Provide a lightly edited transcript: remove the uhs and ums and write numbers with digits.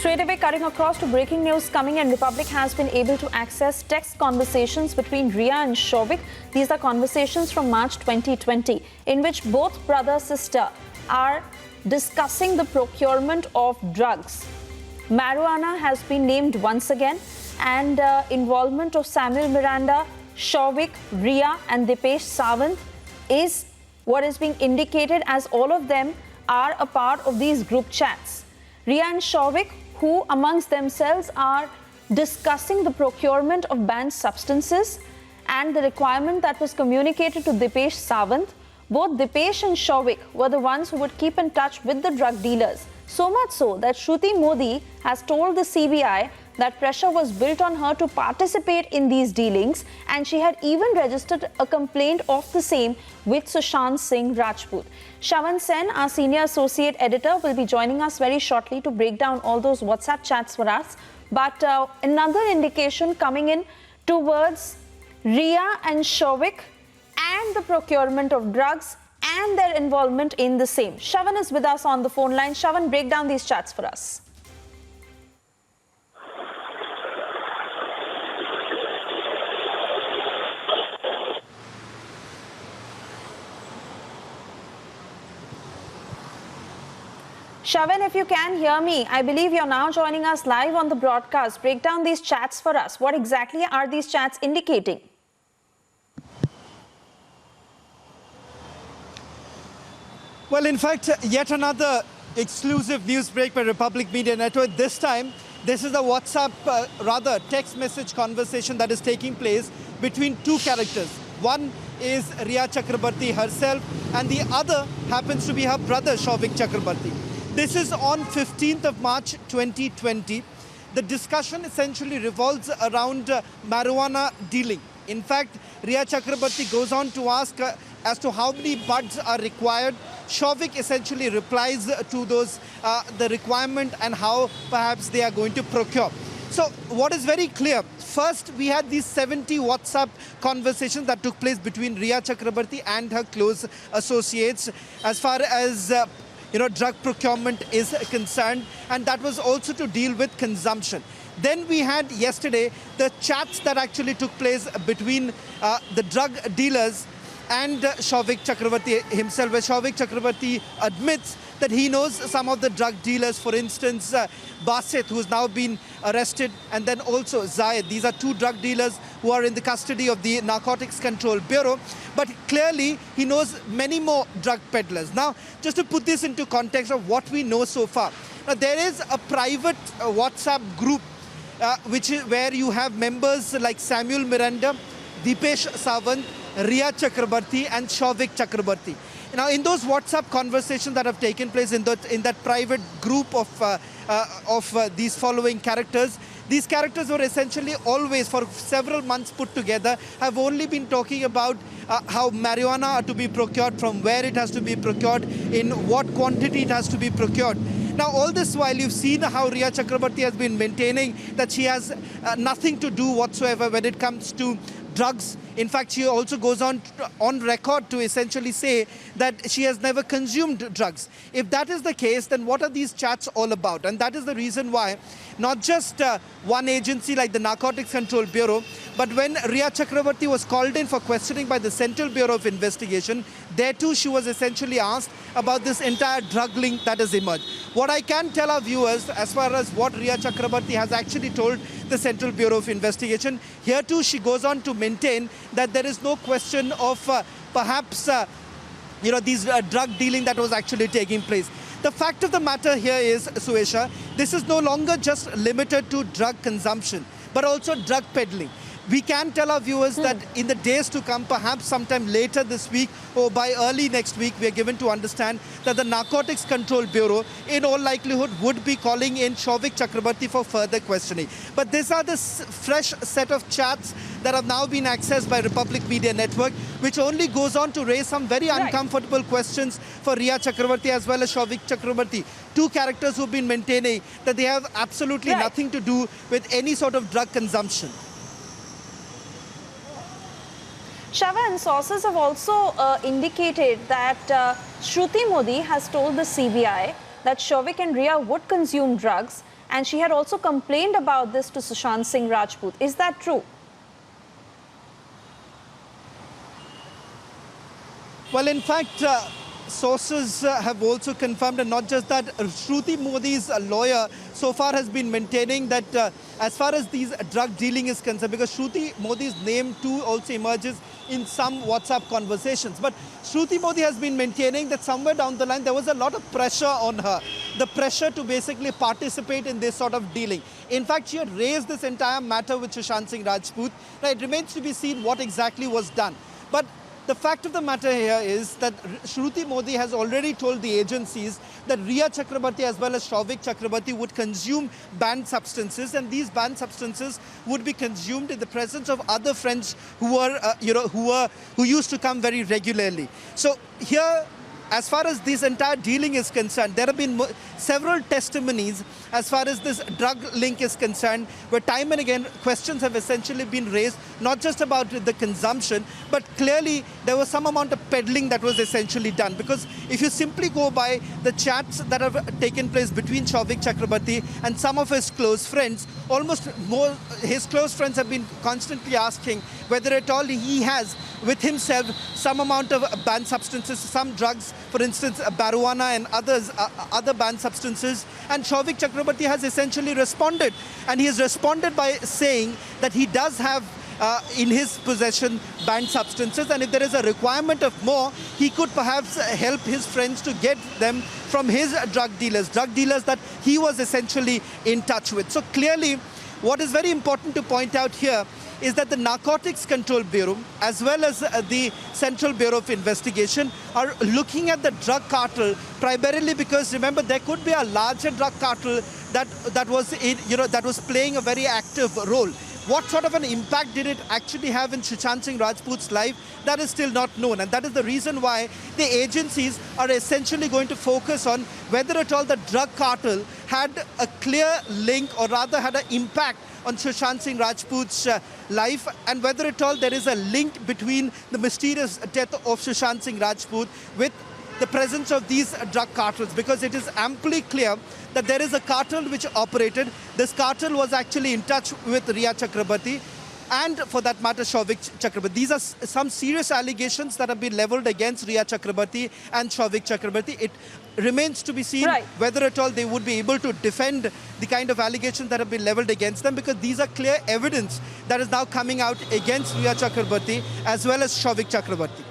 Straight away cutting across to breaking news coming in. Republic has been able to access text conversations between Ria and Shouvik. These are conversations from March 2020 in which both brother-sister are discussing the procurement of drugs. Marijuana has been named once again, and involvement of Samuel Miranda, Shouvik, Ria and Dipesh Sawant is what is being indicated, as all of them are a part of these group chats. Ria and Shouvik, who amongst themselves are discussing the procurement of banned substances and the requirement that was communicated to Dipesh Sawant. Both Dipesh and Shouvik were the ones who would keep in touch with the drug dealers. So much so that Shruti Modi has told the CBI that pressure was built on her to participate in these dealings, and she had even registered a complaint of the same with Sushant Singh Rajput. Shravan Sen, our senior associate editor, will be joining us very shortly to break down all those WhatsApp chats for us. But another indication coming in towards Ria and Shouvik and the procurement of drugs and their involvement in the same. Shravan is with us on the phone line. Shravan, break down these chats for us. Shravan, if you can hear me, I believe you're now joining us live on the broadcast. Break down these chats for us. What exactly are these chats indicating? Well, in fact, yet another exclusive news break by Republic Media Network. This time, this is a WhatsApp, text message conversation that is taking place between two characters. One is Ria Chakrabarti herself, and the other happens to be her brother, Shouvik Chakrabarti. This is on 15th of March 2020. The discussion essentially revolves around marijuana dealing. In fact, Ria Chakrabarti goes on to ask as to how many buds are required. Shouvik essentially replies to those, the requirement and how perhaps they are going to procure. So what is very clear, first we had these 70 WhatsApp conversations that took place between Ria Chakrabarti and her close associates as far as drug procurement is concerned, and that was also to deal with consumption. Then we had yesterday the chats that actually took place between the drug dealers and Shouvik Chakrabarti himself, where Shouvik Chakrabarti admits that he knows some of the drug dealers, for instance, Basit, who's now been arrested, and then also Zayed. These are two drug dealers who are in the custody of the Narcotics Control Bureau. But clearly, he knows many more drug peddlers. Now, just to put this into context of what we know so far, now, there is a private WhatsApp group where you have members like Samuel Miranda, Dipesh Sawant, Ria Chakrabarti and Shouvik Chakrabarti. Now, in those WhatsApp conversations that have taken place in that private group of these following characters, these characters were essentially always, for several months put together, have only been talking about how marijuana are to be procured, from where it has to be procured, in what quantity it has to be procured. Now, all this while, you've seen how Ria Chakrabarti has been maintaining that she has nothing to do whatsoever when it comes to drugs. In fact, she also goes on record to essentially say that she has never consumed drugs. If that is the case, then what are these chats all about? And that is the reason why not just one agency like the Narcotics Control Bureau, but when Ria Chakrabarti was called in for questioning by the Central Bureau of Investigation, there too she was essentially asked about this entire drug link that has emerged. What I can tell our viewers, as far as what Ria Chakrabarti has actually told the Central Bureau of Investigation, here too she goes on to maintain that there is no question of perhaps these drug dealing that was actually taking place. The fact of the matter here is, Suesha, this is no longer just limited to drug consumption, but also drug peddling. We can tell our viewers that in the days to come, perhaps sometime later this week or by early next week, we are given to understand that the Narcotics Control Bureau, in all likelihood, would be calling in Shouvik Chakrabarti for further questioning. But these are the fresh set of chats that have now been accessed by Republic Media Network, which only goes on to raise some very uncomfortable questions for Ria Chakrabarti as well as Shouvik Chakrabarti. Two characters who've been maintaining that they have absolutely nothing to do with any sort of drug consumption. Shravan, sources have also indicated that Shruti Modi has told the CBI that Shouvik and Ria would consume drugs, and she had also complained about this to Sushant Singh Rajput. Is that true? Well, in fact, sources have also confirmed, and not just that, Shruti Modi's lawyer so far has been maintaining that as far as these drug dealing is concerned, because Shruti Modi's name too also emerges in some WhatsApp conversations. But Shruti Modi has been maintaining that somewhere down the line there was a lot of pressure on her, the pressure to basically participate in this sort of dealing. In fact, she had raised this entire matter with Sushant Singh Rajput. Now, it remains to be seen what exactly was done. But the fact of the matter here is that Shruti Modi has already told the agencies that Riya Chakrabarti as well as Shouvik Chakrabarti would consume banned substances, and these banned substances would be consumed in the presence of other friends who used to come very regularly. So here, as far as this entire dealing is concerned, there have been several testimonies as far as this drug link is concerned, where time and again questions have essentially been raised, not just about the consumption, but clearly there was some amount of peddling that was essentially done. Because if you simply go by the chats that have taken place between Shouvik Chakrabarti and some of his close friends, his close friends have been constantly asking whether at all he has with himself some amount of banned substances, some drugs, for instance, marijuana and other banned substances. And Shouvik Chakrabarti has essentially responded. And he has responded by saying that he does have in his possession banned substances, and if there is a requirement of more, he could perhaps help his friends to get them from his drug dealers that he was essentially in touch with. So clearly, what is very important to point out here is that the Narcotics Control Bureau, as well as the Central Bureau of Investigation, are looking at the drug cartel primarily because, remember, there could be a larger drug cartel that was playing a very active role. What sort of an impact did it actually have in Sushant Singh Rajput's life? That is still not known, and that is the reason why the agencies are essentially going to focus on whether at all the drug cartel had a clear link, or rather had an impact on Sushant Singh Rajput's life, and whether at all there is a link between the mysterious death of Sushant Singh Rajput with the presence of these drug cartels, because it is amply clear that there is a cartel which operated. This cartel was actually in touch with Riya Chakrabarti and, for that matter, Shouvik Chakrabarti. These are some serious allegations that have been leveled against Riya Chakrabarti and Shouvik Chakrabarti. It remains to be seen whether at all they would be able to defend the kind of allegations that have been leveled against them, because these are clear evidence that is now coming out against Riya Chakrabarti as well as Shouvik Chakrabarti.